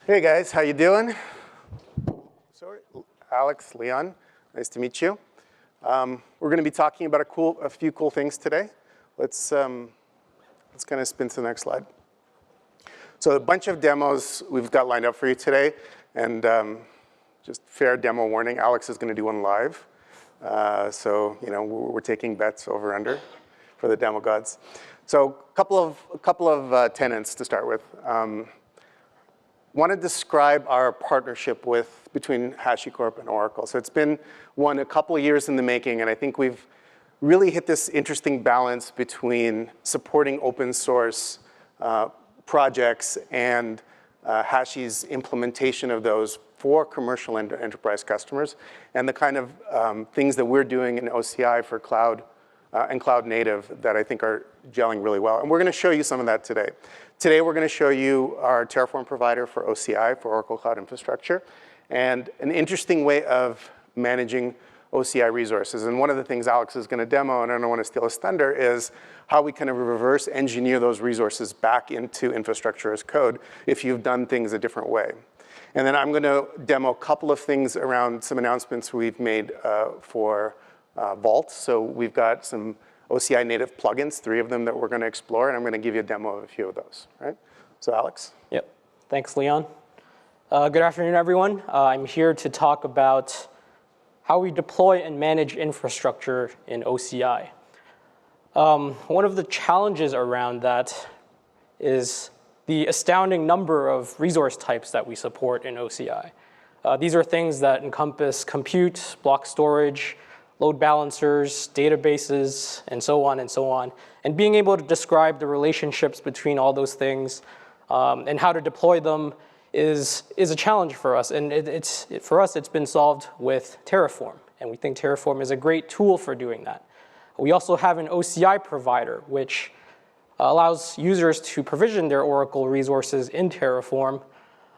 Hey guys, how you doing? Sorry, Alex, Leon, nice to meet you. We're going to be talking about a few cool things today. Let's kind of spin to the next slide. So a bunch of demos we've got lined up for you today, and just fair demo warning, Alex is going to do one live. So we're taking bets over under for the demo gods. So a couple of tenets to start with. Want to describe our partnership between HashiCorp and Oracle. So it's been a couple of years in the making, and I think we've really hit this interesting balance between supporting open source projects and Hashi's implementation of those for commercial and enterprise customers, and the kind of things that we're doing in OCI for cloud and cloud native that I think are gelling really well. And we're going to show you some of that today. Today, we're going to show you our Terraform provider for OCI, for Oracle Cloud Infrastructure, and an interesting way of managing OCI resources. And one of the things Alex is going to demo, and I don't want to steal his thunder, is how we kind of reverse engineer those resources back into infrastructure as code if you've done things a different way. And then I'm going to demo a couple of things around some announcements we've made for Vault. So we've got some OCI native plugins, 3 of them that we're going to explore, and I'm going to give you a demo of a few of those. Right? So Alex? Yep. Thanks, Leon. Good afternoon, everyone. I'm here to talk about how we deploy and manage infrastructure in OCI. One of the challenges around that is the astounding number of resource types that we support in OCI. These are things that encompass compute, block storage, load balancers, databases, and so on and so on. And being able to describe the relationships between all those things and how to deploy them is a challenge for us. And for us, it's been solved with Terraform. And we think Terraform is a great tool for doing that. We also have an OCI provider, which allows users to provision their Oracle resources in Terraform.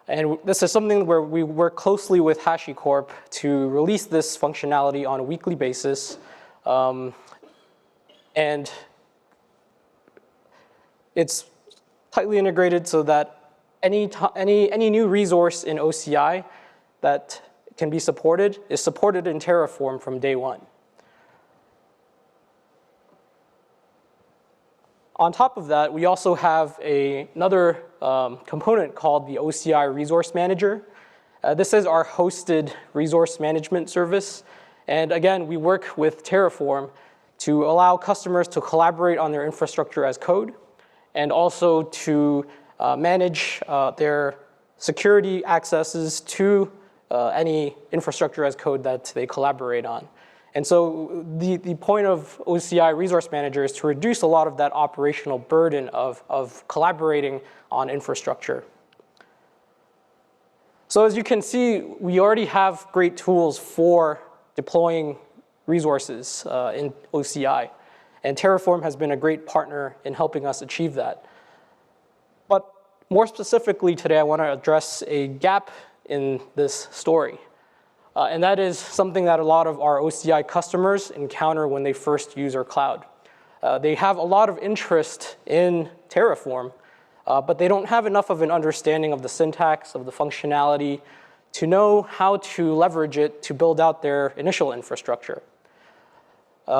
And this is something where we work closely with HashiCorp to release this functionality on a weekly basis. And it's tightly integrated so that any new resource in OCI that can be supported is supported in Terraform from day one. On top of that, we also have another component called the OCI Resource Manager. This is our hosted resource management service. And again, we work with Terraform to allow customers to collaborate on their infrastructure as code and also to manage their security accesses to any infrastructure as code that they collaborate on. And so the point of OCI Resource Manager is to reduce a lot of that operational burden of collaborating on infrastructure. So as you can see, we already have great tools for deploying resources in OCI. And Terraform has been a great partner in helping us achieve that. But more specifically today, I want to address a gap in this story. And that is something that a lot of our OCI customers encounter when they first use our cloud. They have a lot of interest in Terraform, but they don't have enough of an understanding of the syntax, of the functionality, to know how to leverage it to build out their initial infrastructure.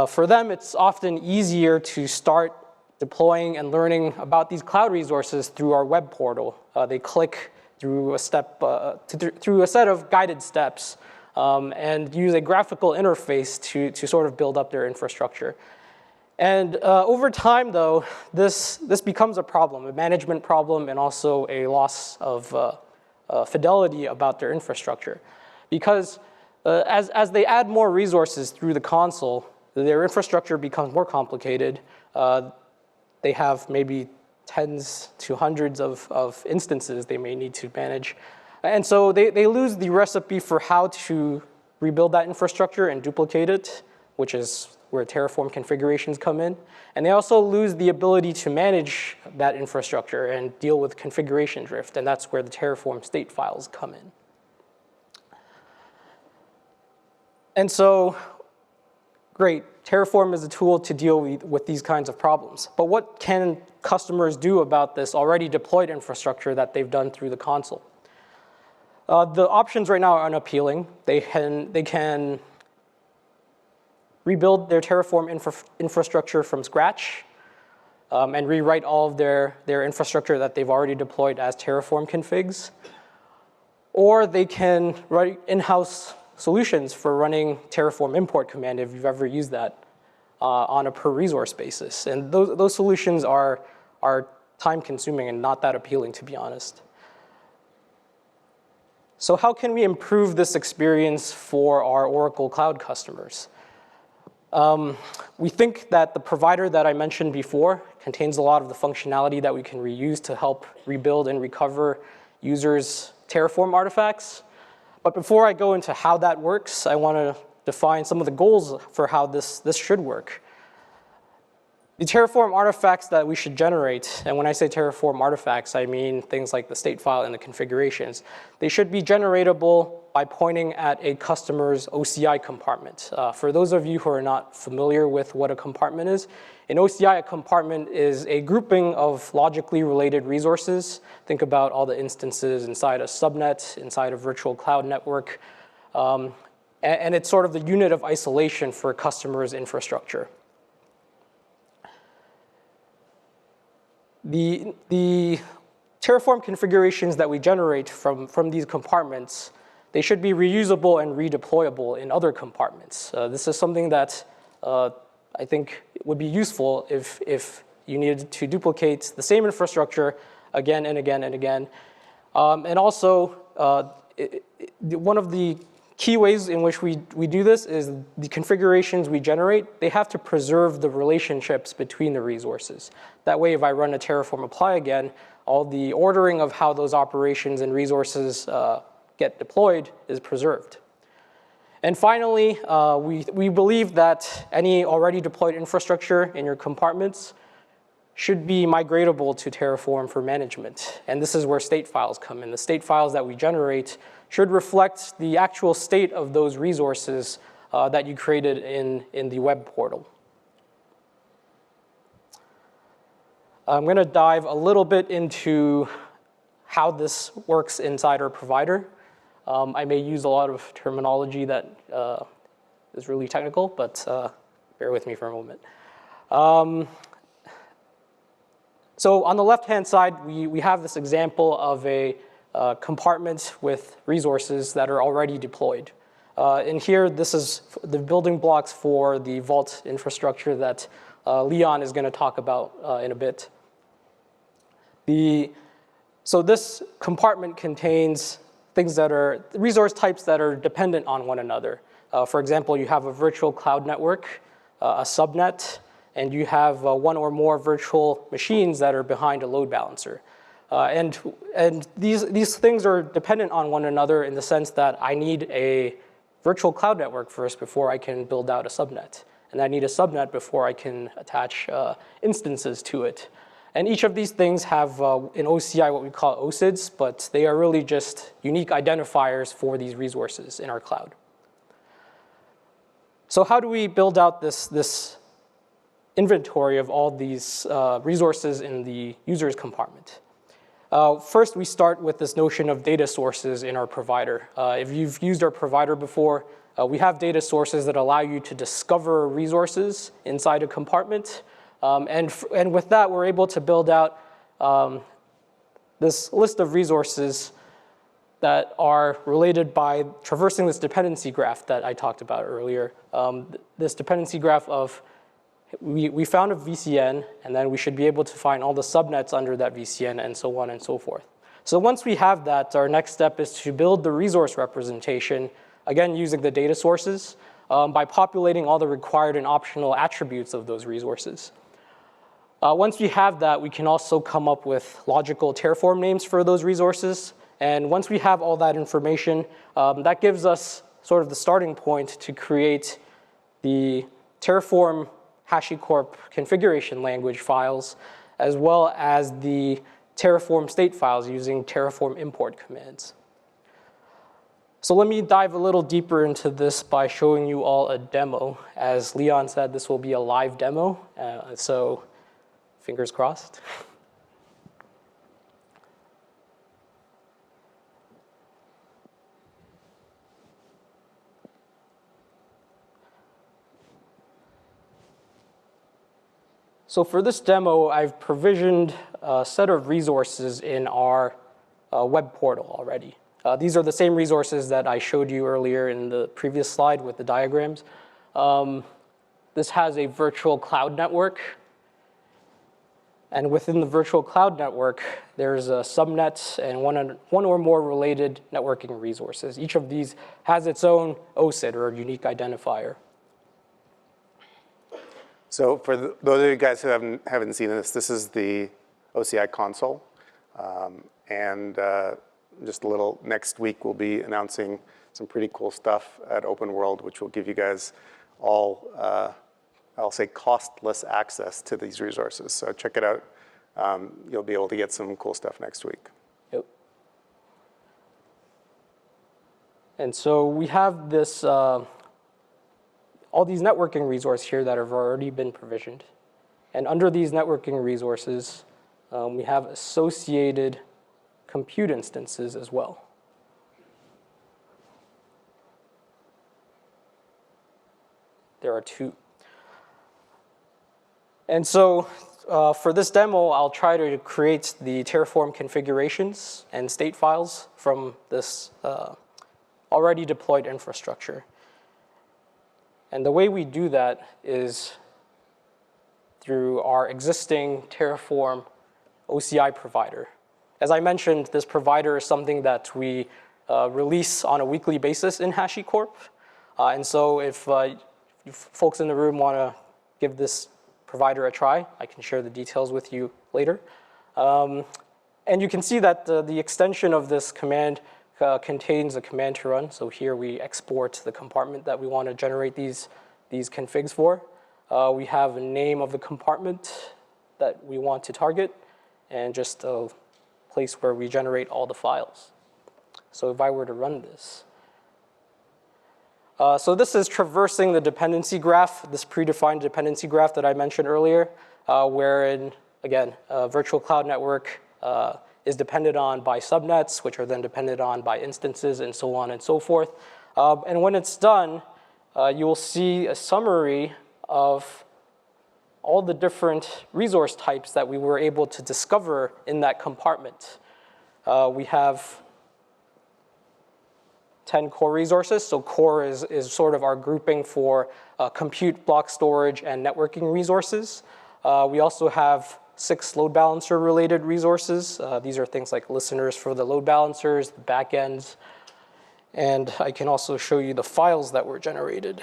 For them, it's often easier to start deploying and learning about these cloud resources through our web portal. They click through a set of guided steps and use a graphical interface to sort of build up their infrastructure. And over time, though, this becomes a problem, a management problem, and also a loss of fidelity about their infrastructure. Because as they add more resources through the console, their infrastructure becomes more complicated. They have maybe tens to hundreds of instances they may need to manage. And so they lose the recipe for how to rebuild that infrastructure and duplicate it, which is where Terraform configurations come in. And they also lose the ability to manage that infrastructure and deal with configuration drift, and that's where the Terraform state files come in. And so, great, Terraform is a tool to deal with these kinds of problems. But what can customers do about this already deployed infrastructure that they've done through the console? The options right now are unappealing. They can rebuild their Terraform infrastructure from scratch and rewrite all of their infrastructure that they've already deployed as Terraform configs. Or they can write in-house solutions for running Terraform import command if you've ever used that on a per resource basis. And those solutions are time consuming and not that appealing, to be honest. So how can we improve this experience for our Oracle Cloud customers? We think that the provider that I mentioned before contains a lot of the functionality that we can reuse to help rebuild and recover users' Terraform artifacts. But before I go into how that works, I want to define some of the goals for how this should work. The Terraform artifacts that we should generate, and when I say Terraform artifacts, I mean things like the state file and the configurations. They should be generatable by pointing at a customer's OCI compartment. For those of you who are not familiar with what a compartment is, in OCI, a compartment is a grouping of logically related resources. Think about all the instances inside a subnet, inside a virtual cloud network, and it's sort of the unit of isolation for a customer's infrastructure. The Terraform configurations that we generate from these compartments, they should be reusable and redeployable in other compartments. This is something that I think would be useful if you needed to duplicate the same infrastructure again and again and again. And also, one of the key ways in which we do this is the configurations we generate, they have to preserve the relationships between the resources. That way, if I run a Terraform apply again, all the ordering of how those operations and resources get deployed is preserved. And finally, we believe that any already deployed infrastructure in your compartments should be migratable to Terraform for management. And this is where state files come in. The state files that we generate should reflect the actual state of those resources that you created in the web portal. I'm going to dive a little bit into how this works inside our provider. I may use a lot of terminology that is really technical, but bear with me for a moment. So on the left-hand side, we have this example of a compartment with resources that are already deployed. And here, this is the building blocks for the Vault infrastructure that Leon is going to talk about in a bit. So this compartment contains things that are resource types that are dependent on one another. For example, you have a virtual cloud network, a subnet, and you have one or more virtual machines that are behind a load balancer. And these things are dependent on one another in the sense that I need a virtual cloud network first before I can build out a subnet. And I need a subnet before I can attach instances to it. And each of these things have, in OCI, what we call OSIDs, but they are really just unique identifiers for these resources in our cloud. So how do we build out this inventory of all these resources in the user's compartment? First, we start with this notion of data sources in our provider. If you've used our provider before, we have data sources that allow you to discover resources inside a compartment. And with that, we're able to build out this list of resources that are related by traversing this dependency graph that I talked about earlier. This dependency graph of we found a VCN, and then we should be able to find all the subnets under that VCN, and so on and so forth. So once we have that, our next step is to build the resource representation, again, using the data sources, by populating all the required and optional attributes of those resources. Once we have that, we can also come up with logical Terraform names for those resources. And once we have all that information, that gives us sort of the starting point to create the Terraform HashiCorp configuration language files, as well as the Terraform state files using Terraform import commands. So let me dive a little deeper into this by showing you all a demo. As Leon said, this will be a live demo, so fingers crossed. So for this demo, I've provisioned a set of resources in our web portal already. These are the same resources that I showed you earlier in the previous slide with the diagrams. This has a virtual cloud network. And within the virtual cloud network, there's a subnet and one or more related networking resources. Each of these has its own OSID, or unique identifier. So for those of you guys who haven't seen this, this is the OCI console. And just a little, next week we'll be announcing some pretty cool stuff at Open World, which will give you guys all, I'll say, costless access to these resources. So check it out. You'll be able to get some cool stuff next week. Yep. And so we have this, all these networking resources here that have already been provisioned. And under these networking resources, we have associated compute instances as well. There are 2. And so for this demo, I'll try to create the Terraform configurations and state files from this already deployed infrastructure. And the way we do that is through our existing Terraform OCI Provider. As I mentioned, this provider is something that we release on a weekly basis in HashiCorp. And so if folks in the room want to give this provider a try, I can share the details with you later. And you can see that the extension of this command contains a command to run. So here we export the compartment that we want to generate these configs for. We have a name of the compartment that we want to target, and just a place where we generate all the files. So if I were to run this, so this is traversing the dependency graph, this predefined dependency graph that I mentioned earlier, wherein, again, a virtual cloud network is depended on by subnets, which are then depended on by instances, and so on and so forth. And when it's done, you will see a summary of all the different resource types that we were able to discover in that compartment. We have 10 core resources. So core is sort of our grouping for compute, block storage, and networking resources. We also have 6 load balancer related resources. These are things like listeners for the load balancers, the backends. And I can also show you the files that were generated.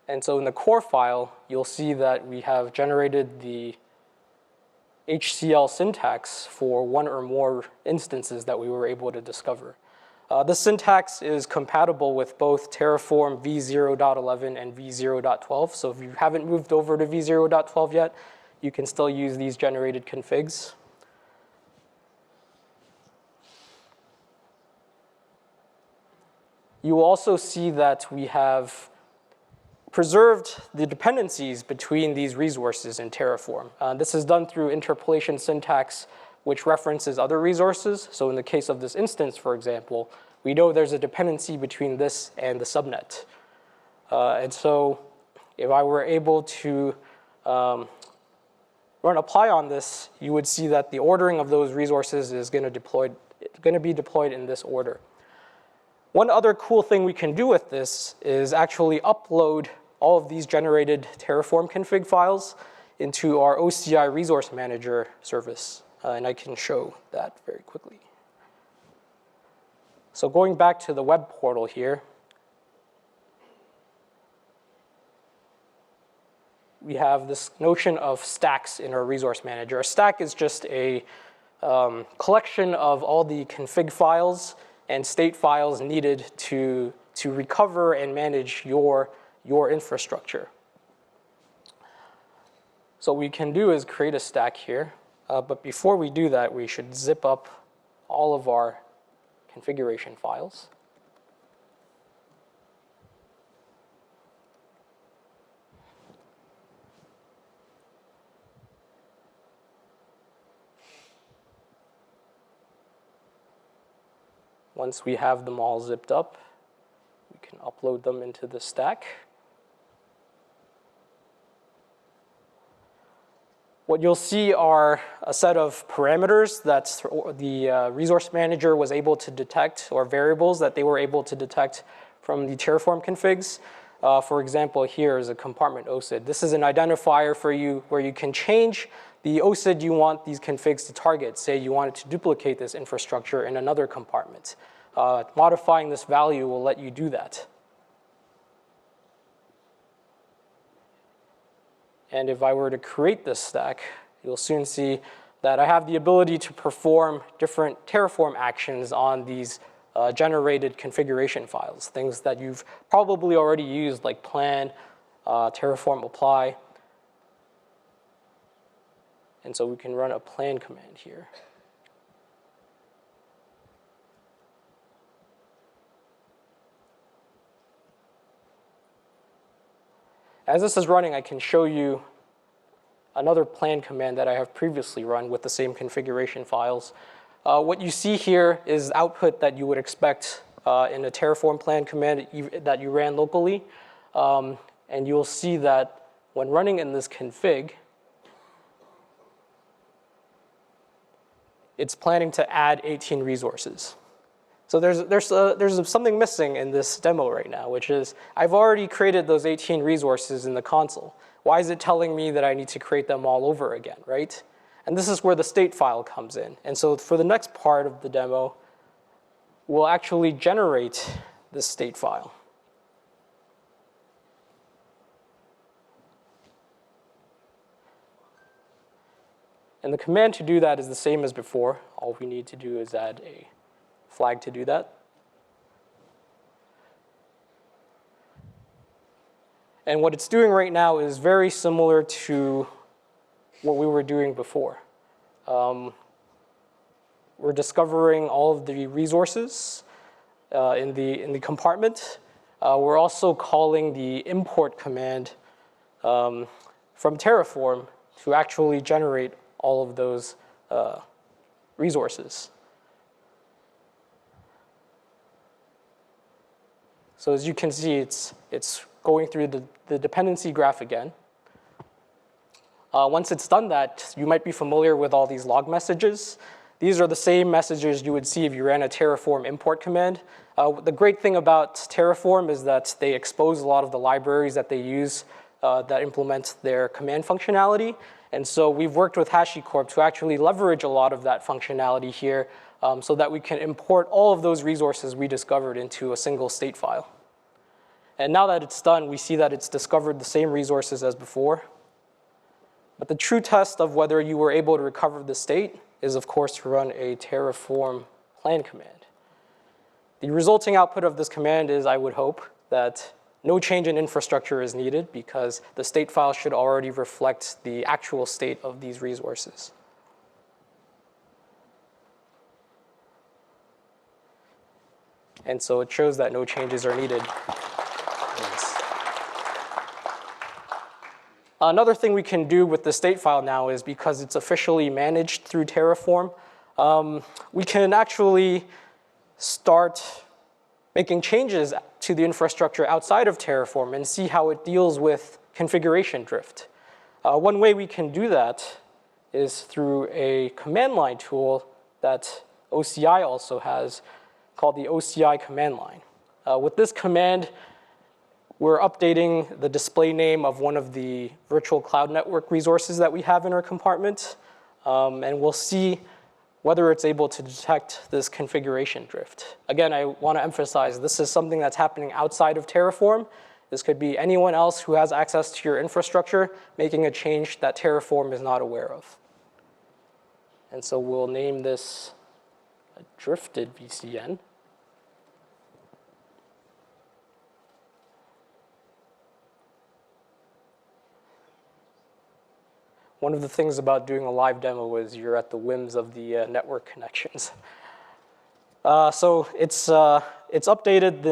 And so in the core file, you'll see that we have generated the HCL syntax for 1 or more instances that we were able to discover. This syntax is compatible with both Terraform v0.11 and v0.12. So if you haven't moved over to v0.12 yet, you can still use these generated configs. You will also see that we have preserved the dependencies between these resources in Terraform. This is done through interpolation syntax, which references other resources. So in the case of this instance, for example, we know there's a dependency between this and the subnet. And so if I were able to run apply on this, you would see that the ordering of those resources is going to be deployed in this order. One other cool thing we can do with this is actually upload all of these generated Terraform config files into our OCI Resource Manager service. And I can show that very quickly. So going back to the web portal here, we have this notion of stacks in our resource manager. A stack is just a collection of all the config files and state files needed to recover and manage your infrastructure. So what we can do is create a stack here. But before we do that, we should zip up all of our configuration files. Once we have them all zipped up, we can upload them into the stack. What you'll see are a set of parameters that the resource manager was able to detect, or variables that they were able to detect from the Terraform configs. For example, here is a compartment OSID. This is an identifier for you where you can change the OSID you want these configs to target. Say you want it to duplicate this infrastructure in another compartment. Modifying this value will let you do that. And if I were to create this stack, you'll soon see that I have the ability to perform different Terraform actions on these generated configuration files, things that you've probably already used, like plan, Terraform apply. And so we can run a plan command here. As this is running, I can show you another plan command that I have previously run with the same configuration files. What you see here is output that you would expect in a Terraform plan command that you ran locally. And you'll see that when running in this config, it's planning to add 18 resources. So there's something missing in this demo right now, which is I've already created those 18 resources in the console. Why is it telling me that I need to create them all over again, right? And this is where the state file comes in. And so for the next part of the demo, we'll actually generate this state file. And the command to do that is the same as before. All we need to do is add a flag to do that. And what it's doing right now is very similar to what we were doing before. We're discovering all of the resources in the compartment. We're also calling the import command from Terraform to actually generate all of those resources. So as you can see, it's going through the dependency graph again. Once it's done that, you might be familiar with all these log messages. These are the same messages you would see if you ran a Terraform import command. The great thing about Terraform is that they expose a lot of the libraries that they use that implement their command functionality. And so we've worked with HashiCorp to actually leverage a lot of that functionality here so that we can import all of those resources we discovered into a single state file. And now that it's done, we see that it's discovered the same resources as before. But the true test of whether you were able to recover the state is, of course, to run a Terraform plan command. The resulting output of this command is, I would hope, that no change in infrastructure is needed because the state file should already reflect the actual state of these resources. And so it shows that no changes are needed. Another thing we can do with the state file now is because it's officially managed through Terraform, we can actually start making changes to the infrastructure outside of Terraform and see how it deals with configuration drift. One way we can do that is through a command line tool that OCI also has called the OCI command line. With this command, we're updating the display name of one of the virtual cloud network resources that we have in our compartment. And we'll see whether it's able to detect this configuration drift. Again, I want to emphasize this is something that's happening outside of Terraform. This could be anyone else who has access to your infrastructure making a change that Terraform is not aware of. And so we'll name this a drifted VCN. One of the things about doing a live demo is you're at the whims of the network connections. So it's updated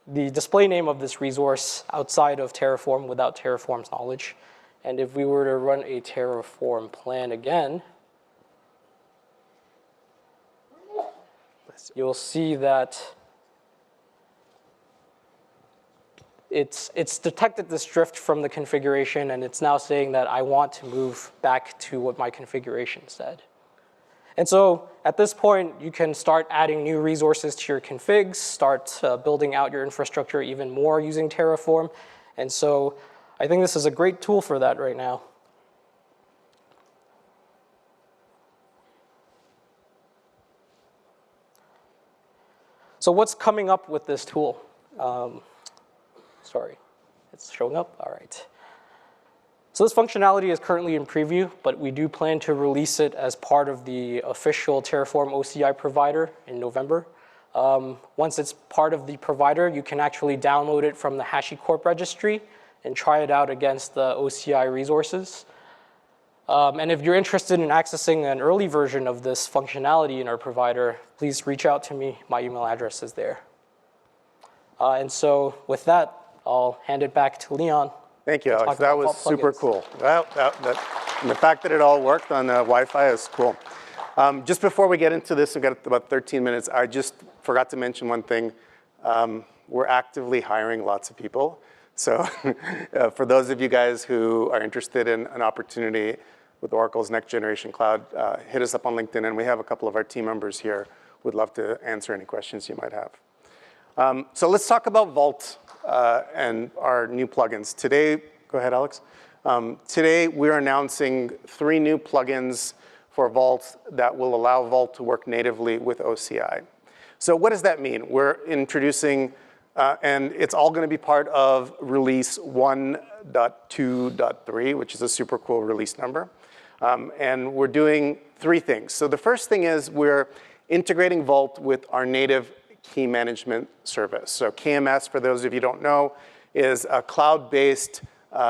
the display name of this resource outside of Terraform without Terraform's knowledge. And if we were to run a Terraform plan again, you'll see that it's detected this drift from the configuration, and it's now saying that I want to move back to what my configuration said. And so at this point, you can start adding new resources to your configs, start building out your infrastructure even more using Terraform. And so I think this is a great tool for that right now. So what's coming up with this tool? Sorry, it's showing up? All right. So this functionality is currently in preview, but we do plan to release it as part of the official Terraform OCI Provider in November. Once it's part of the provider, you can actually download it from the HashiCorp registry and try it out against the OCI resources. And if you're interested in accessing an early version of this functionality in our provider, please reach out to me. My email address is there. And so with that, I'll hand it back to Leon. Thank you, Alex. That was super cool. Well, and the fact that it all worked on Wi-Fi is cool. Just before we get into this, we've got about 13 minutes. I just forgot to mention one thing. We're actively hiring lots of people. So for those of you guys who are interested in an opportunity with Oracle's next generation cloud, hit us up on LinkedIn, and we have a couple of our team members here who would love to answer any questions you might have. So let's talk about Vault and our new plugins. Today, go ahead, Alex. Today, we're announcing 3 new plugins for Vault that will allow Vault to work natively with OCI. So what does that mean? We're introducing, and it's all going to be part of release 1.2.3, which is a super cool release number. And we're doing 3 things. So the first thing is we're integrating Vault with our native key management service. So KMS, for those of you who don't know, is a cloud-based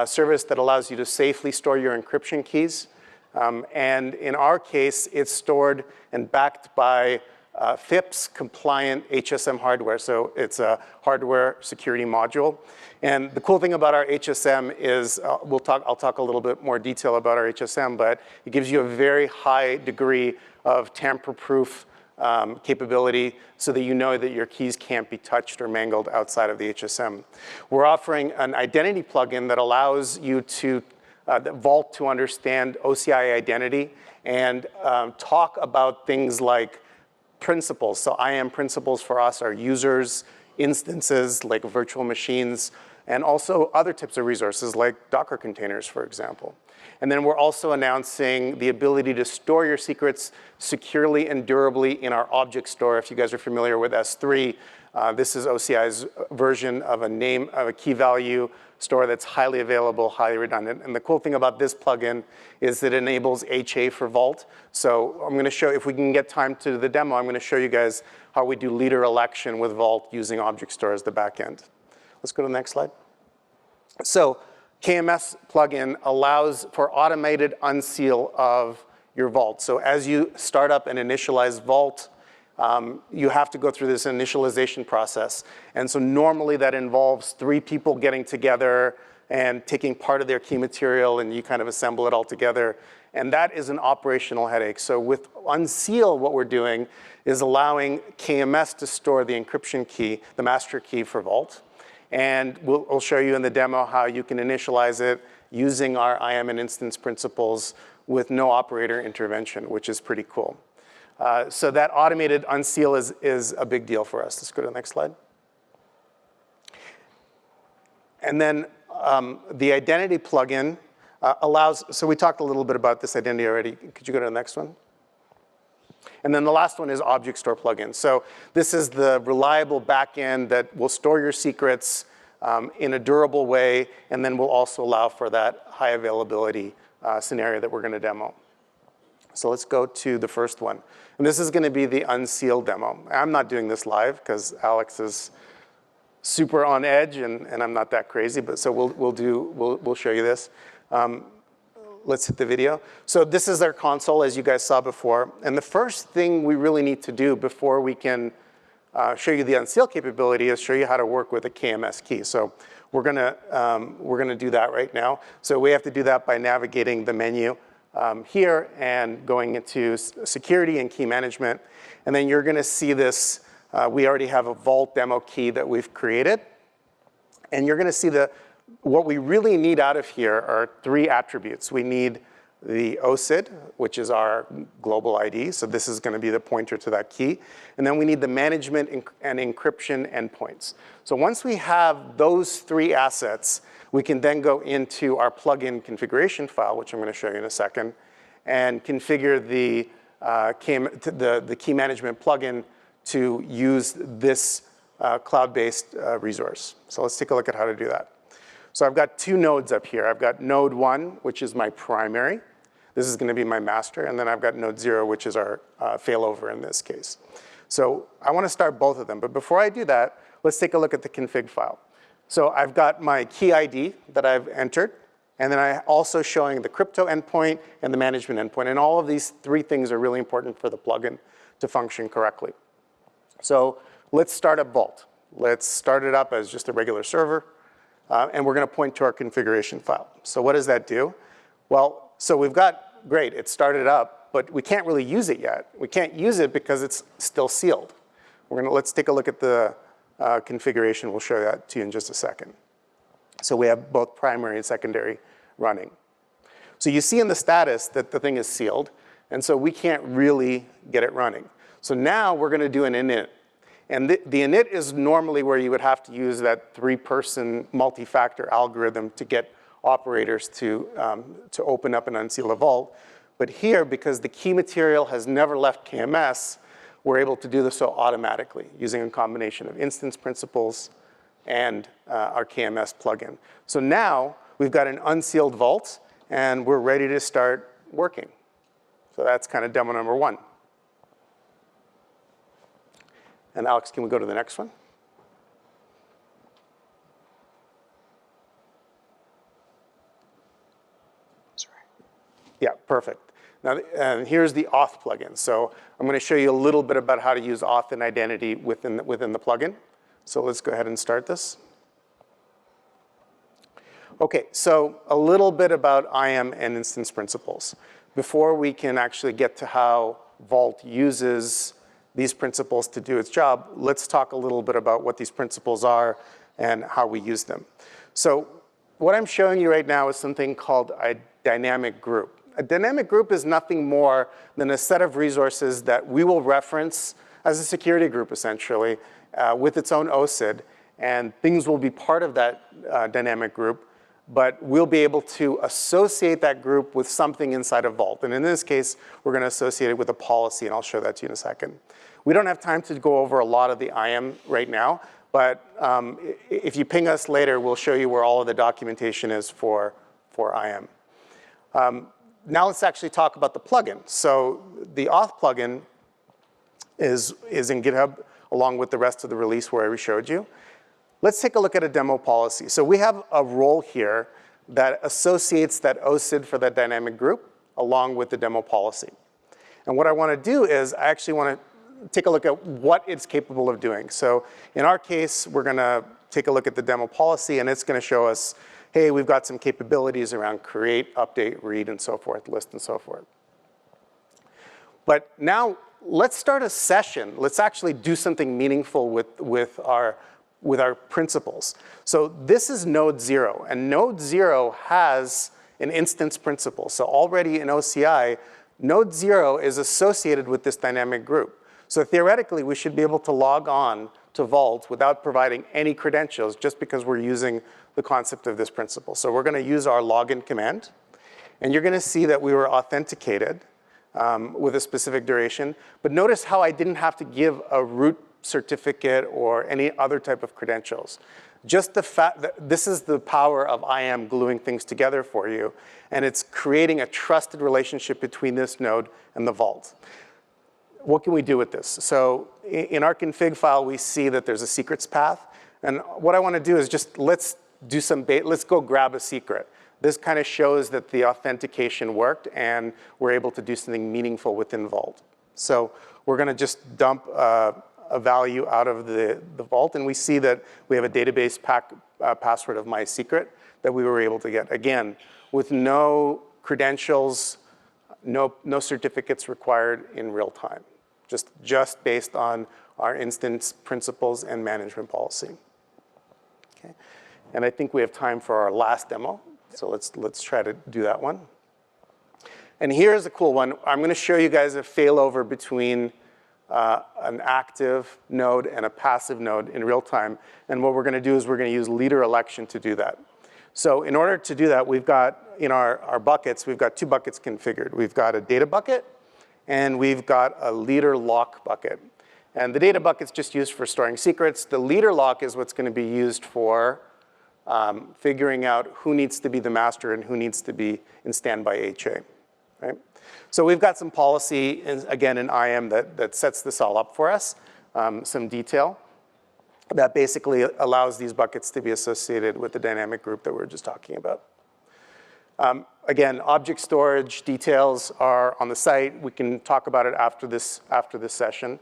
service that allows you to safely store your encryption keys. And in our case, it's stored and backed by FIPS compliant HSM hardware. So it's a hardware security module. And the cool thing about our HSM is, I'll talk a little bit more detail about our HSM, but it gives you a very high degree of tamper-proof capability so that you know that your keys can't be touched or mangled outside of the HSM. We're offering an identity plugin that allows you to, Vault to understand OCI identity and talk about things like principals. So IAM principals for us are users, instances like virtual machines, and also other types of resources like Docker containers, for example. And then we're also announcing the ability to store your secrets securely and durably in our object store. If you guys are familiar with S3, this is OCI's version of a key value store that's highly available, highly redundant. And the cool thing about this plugin is it enables HA for Vault. So I'm going to show, if we can get time to the demo, I'm going to show you guys how we do leader election with Vault using object store as the back end. Let's go to the next slide. So KMS plugin allows for automated unseal of your Vault. So as you start up and initialize Vault, you have to go through this initialization process. And so normally that involves 3 people getting together and taking part of their key material, and you kind of assemble it all together. And that is an operational headache. So with Unseal, what we're doing is allowing KMS to store the encryption key, the master key for Vault. And we'll show you in the demo how you can initialize it using our IAM and instance principles with no operator intervention, which is pretty cool. So that automated unseal is a big deal for us. Let's go to the next slide. And then the identity plugin allows, so we talked a little bit about this identity already. Could you go to the next one? And then the last one is object store plugin. So this is the reliable backend that will store your secrets in a durable way, and then will also allow for that high availability scenario that we're going to demo. So let's go to the first one. And this is going to be the Unsealed demo. I'm not doing this live because Alex is super on edge, and I'm not that crazy. But so we'll show you this. Let's hit the video. So this is our console, as you guys saw before. And the first thing we really need to do before we can show you the Unseal capability is show you how to work with a KMS key. So we're gonna do that right now. So we have to do that by navigating the menu here and going into security and key management. And then you're gonna see this. We already have a Vault demo key that we've created. And you're going to see what we really need out of here are 3 attributes. We need the OCID, which is our global ID. So this is going to be the pointer to that key. And then we need the management and encryption endpoints. So once we have those 3 assets, we can then go into our plugin configuration file, which I'm going to show you in a second, and configure the key management plugin to use this cloud-based resource. So let's take a look at how to do that. So I've got 2 nodes up here. I've got node 1, which is my primary. This is going to be my master. And then I've got node 0, which is our failover in this case. So I want to start both of them. But before I do that, let's take a look at the config file. So I've got my key ID that I've entered. And then I'm also showing the crypto endpoint and the management endpoint. And all of these 3 things are really important for the plugin to function correctly. So let's start up Vault. Let's start it up as just a regular server. And we're going to point to our configuration file. So what does that do? Well, so we've got, great, it started up, but we can't really use it yet. We can't use it because it's still sealed. Let's take a look at the configuration. We'll show that to you in just a second. So we have both primary and secondary running. So you see in the status that the thing is sealed. And so we can't really get it running. So now we're going to do an init. And the init is normally where you would have to use that 3-person multi-factor algorithm to get operators to open up and unseal a vault. But here, because the key material has never left KMS, we're able to do this so automatically using a combination of instance principles and our KMS plugin. So now we've got an unsealed vault, and we're ready to start working. So that's kind of demo number 1. And Alex, can we go to the next one? Sorry. Yeah, perfect. Now, here's the Auth plugin. So I'm going to show you a little bit about how to use Auth and identity within the plugin. So let's go ahead and start this. OK, so a little bit about IAM and instance principles. Before we can actually get to how Vault uses these principles to do its job, let's talk a little bit about what these principles are and how we use them. So what I'm showing you right now is something called a dynamic group. A dynamic group is nothing more than a set of resources that we will reference as a security group, essentially, with its own OCID. And things will be part of that dynamic group. But we'll be able to associate that group with something inside of Vault. And in this case, we're going to associate it with a policy. And I'll show that to you in a second. We don't have time to go over a lot of the IAM right now. But if you ping us later, we'll show you where all of the documentation is for IAM. Now let's actually talk about the plugin. So the Auth plugin is in GitHub, along with the rest of the release where I showed you. Let's take a look at a demo policy. So we have a role here that associates that OCID for that dynamic group along with the demo policy. And what I want to do is I actually want to take a look at what it's capable of doing. So in our case, we're going to take a look at the demo policy, and it's going to show us, hey, we've got some capabilities around create, update, read, and so forth, list, and so forth. But now let's start a session. Let's actually do something meaningful with our principles. So this is node 0, and node 0 has an instance principle. So already in OCI, node 0 is associated with this dynamic group. So theoretically, we should be able to log on to Vault without providing any credentials just because we're using the concept of this principle. So we're going to use our login command. And you're going to see that we were authenticated with a specific duration. But notice how I didn't have to give a root certificate or any other type of credentials. Just the fact that this is the power of IAM gluing things together for you, and it's creating a trusted relationship between this node and the Vault. What can we do with this? So in our config file, we see that there's a secrets path. And what I want to do is just let's go grab a secret. This kind of shows that the authentication worked, and we're able to do something meaningful within Vault. So we're going to just dump a value out of the Vault, and we see that we have a database password of my secret that we were able to get. Again, with no credentials, no certificates required in real time, just based on our instance principles and management policy. Okay. And I think we have time for our last demo. So let's try to do that one. And here's a cool one. I'm going to show you guys a failover between an active node and a passive node in real time. And what we're going to do is we're going to use leader election to do that. So in order to do that, we've got in our buckets, we've got 2 buckets configured. We've got a data bucket, and we've got a leader lock bucket. And the data bucket's just used for storing secrets. The leader lock is what's going to be used for figuring out who needs to be the master and who needs to be in standby HA. Right? So we've got some policy, again, in IAM that sets this all up for us, some detail that basically allows these buckets to be associated with the dynamic group that we were just talking about. Again, object storage details are on the site. We can talk about it after this session.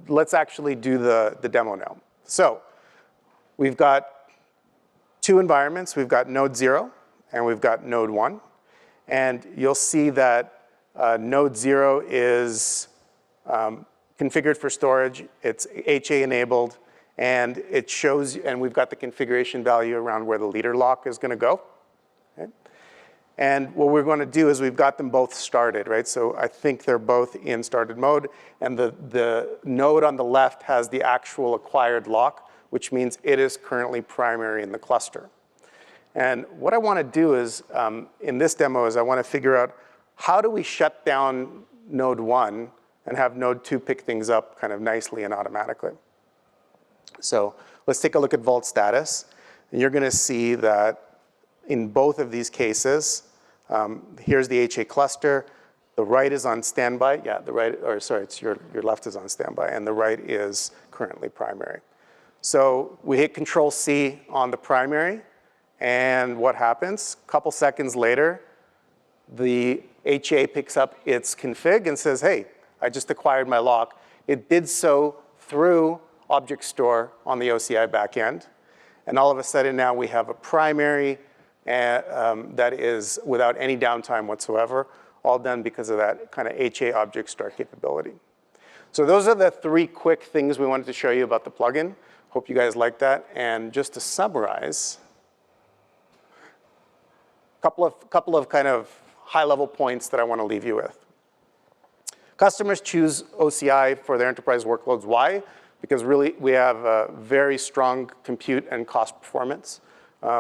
Let's actually do the demo now. So we've got 2 environments. We've got node 0, and we've got node 1. And you'll see that node 0 is configured for storage. It's HA enabled, and it shows, and we've got the configuration value around where the leader lock is going to go. Okay? And what we're going to do is we've got them both started, right? So I think they're both in started mode, and the node on the left has the actual acquired lock, which means it is currently primary in the cluster. And what I want to do is, in this demo, is I want to figure out how do we shut down node 1 and have node 2 pick things up kind of nicely and automatically. So let's take a look at vault status. And you're going to see that in both of these cases, here's the HA cluster. The right is on standby. Yeah, the right, or sorry, it's your left is on standby, and the right is currently primary. So we hit Control-C on the primary, and what happens? A couple seconds later, the HA picks up its config and says, hey, I just acquired my lock. It did so through object store on the OCI backend. And all of a sudden now we have a primary that is without any downtime whatsoever, all done because of that kind of HA object store capability. So those are the 3 quick things we wanted to show you about the plugin. Hope you guys like that. And just to summarize, couple of kind of high-level points that I want to leave you with. Customers choose OCI for their enterprise workloads. Why? Because really we have a very strong compute and cost performance.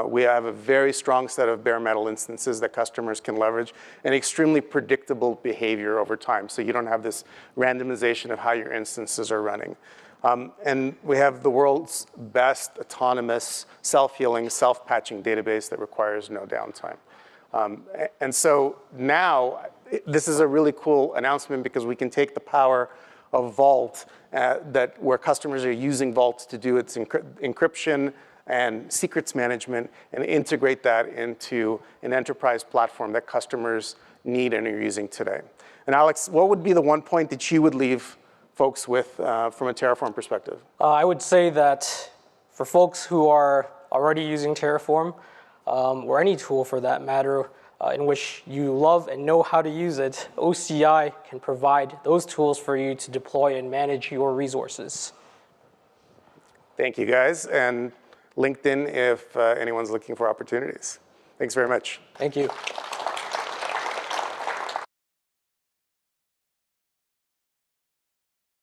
We have a very strong set of bare metal instances that customers can leverage, and extremely predictable behavior over time. So you don't have this randomization of how your instances are running. And we have the world's best autonomous, self-healing, self-patching database that requires no downtime. And so now, this is a really cool announcement because we can take the power of Vault, where customers are using Vault to do its encryption and secrets management, and integrate that into an enterprise platform that customers need and are using today. And Alex, what would be the one point that you would leave folks with from a Terraform perspective? I would say that for folks who are already using Terraform, or any tool for that matter, in which you love and know how to use it, OCI can provide those tools for you to deploy and manage your resources. Thank you, guys. And LinkedIn if anyone's looking for opportunities. Thanks very much. Thank you.